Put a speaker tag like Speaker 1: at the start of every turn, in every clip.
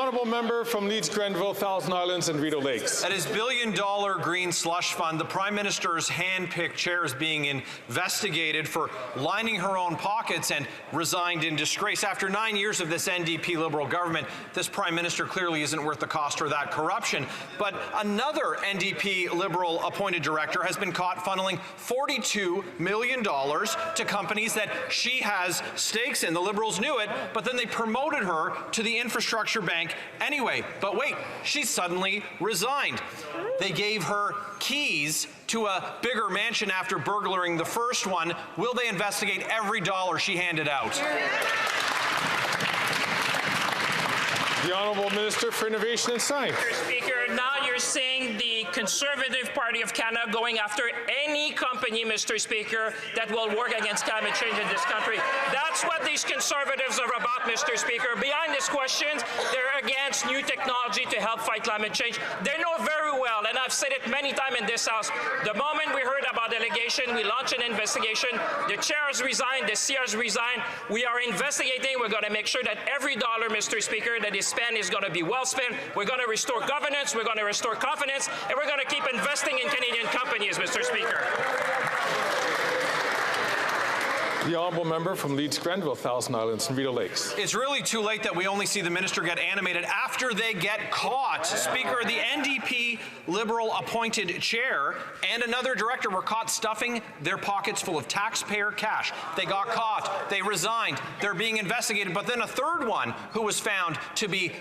Speaker 1: honourable member from Leeds, Grenville, Thousand Islands and Rideau Lakes.
Speaker 2: At his billion-dollar green slush fund, the Prime Minister's hand-picked chair is being investigated for lining her own pockets and resigned in disgrace. After 9 years of this NDP Liberal government, this Prime Minister clearly isn't worth the cost or that corruption. But another NDP Liberal appointed director has been caught funneling $42 million to companies that she has stakes in. The Liberals knew it, but then they promoted her to the infrastructure bank anyway. But wait, she suddenly resigned. They gave her keys to a bigger mansion after burglaring the first one. Will they investigate every dollar she handed out?
Speaker 1: The Honourable Minister for Innovation and Science.
Speaker 3: Mr. Speaker, now you're seeing the Conservative Party of Canada going after any company, Mr. Speaker, that will work against climate change in this country. That's what these Conservatives are about, Mr. Speaker. Behind these questions, they're against new technology to help fight climate change. They know very well, and I've said it many times in this House, the moment we heard about delegation, we launched an investigation. The chair has resigned, the CEO has resigned. We are investigating. We're going to make sure that every dollar, Mr. Speaker, that is spent is going to be well spent. We're going to restore governance, we're going to restore confidence, and we're going to keep investing in Canadian companies, Mr. Speaker.
Speaker 1: The honourable member from Leeds, Grenville, Thousand Islands and Rideau Lakes.
Speaker 2: It's really too late that we only see the minister get animated after they get caught. Speaker, the NDP Liberal appointed chair and another director were caught stuffing their pockets full of taxpayer cash. They got caught, they resigned, they're being investigated, but then a third one who was found to be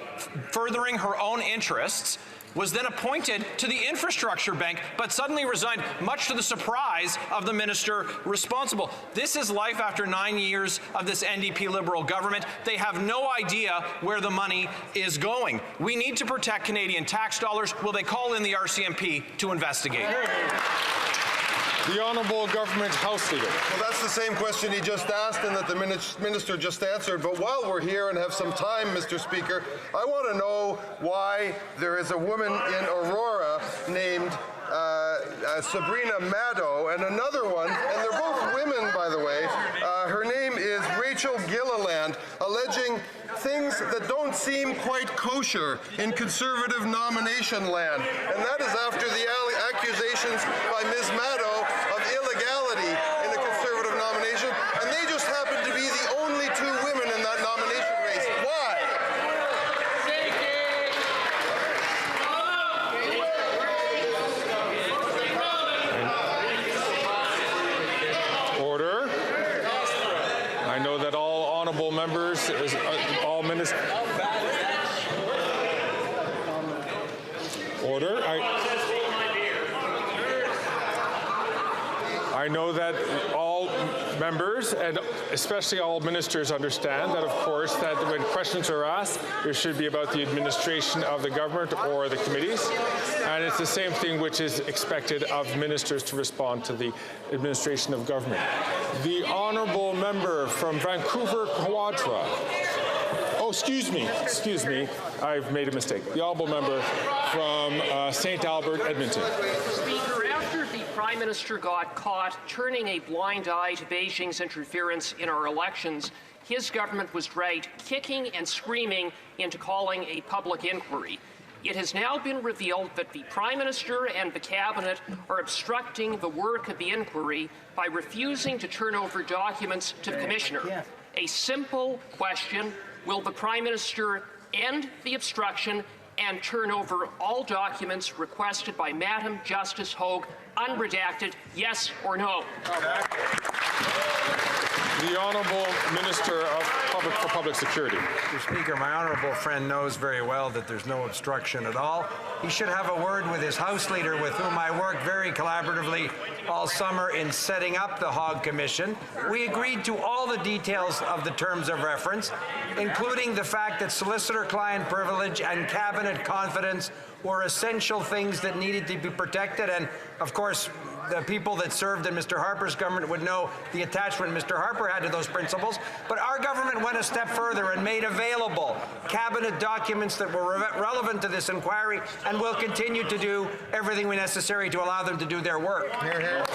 Speaker 2: furthering her own interests was then appointed to the infrastructure bank, but suddenly resigned, much to the surprise of the minister responsible. This is life after 9 years of this NDP Liberal government. They have no idea where the money is going. We need to protect Canadian tax dollars. Will they call in the RCMP to investigate?
Speaker 1: The Honourable Government House Leader.
Speaker 4: Well, that's the same question he just asked and that the Minister just answered. But while we're here and have some time, Mr. Speaker, I want to know why there is a woman in Aurora named Sabrina Maddow and another one, and they're both women, by the way. Her name is Rachel Gilliland, alleging things that don't seem quite kosher in Conservative nomination land. And that is after the accusations by Ms. Maddow of illegality in a Conservative nomination, and they just happen to be the only two women in that nomination race. Why?
Speaker 1: Order. I know that all honourable members, all ministers. Order. I know that all members and especially all ministers understand that, of course, that when questions are asked, there should be about the administration of the government or the committees. And it's the same thing which is expected of ministers to respond to the administration of government. The honourable member from Vancouver Quadra. Oh, excuse me, I've made a mistake. The honourable member from St. Albert, Edmonton.
Speaker 5: Speaker, after the Prime Minister got caught turning a blind eye to Beijing's interference in our elections, his government was dragged kicking and screaming into calling a public inquiry. It has now been revealed that the Prime Minister and the Cabinet are obstructing the work of the inquiry by refusing to turn over documents to the Commissioner. A simple question: will the Prime Minister end the obstruction and turn over all documents requested by Madam Justice Hogue, unredacted, yes or no?
Speaker 1: The Honourable Minister for Public Security.
Speaker 6: Mr. Speaker, my honourable friend knows very well that there's no obstruction at all. He should have a word with his House Leader, with whom I worked very collaboratively all summer in setting up the Hogg Commission. We agreed to all the details of the terms of reference, including the fact that solicitor-client privilege and cabinet confidence were essential things that needed to be protected. And, of course, the people that served in Mr. Harper's government would know the attachment Mr. Harper had to those principles. But our government went a step further and made available cabinet documents that were relevant to this inquiry, and will continue to do everything necessary to allow them to do their work. Hear, hear.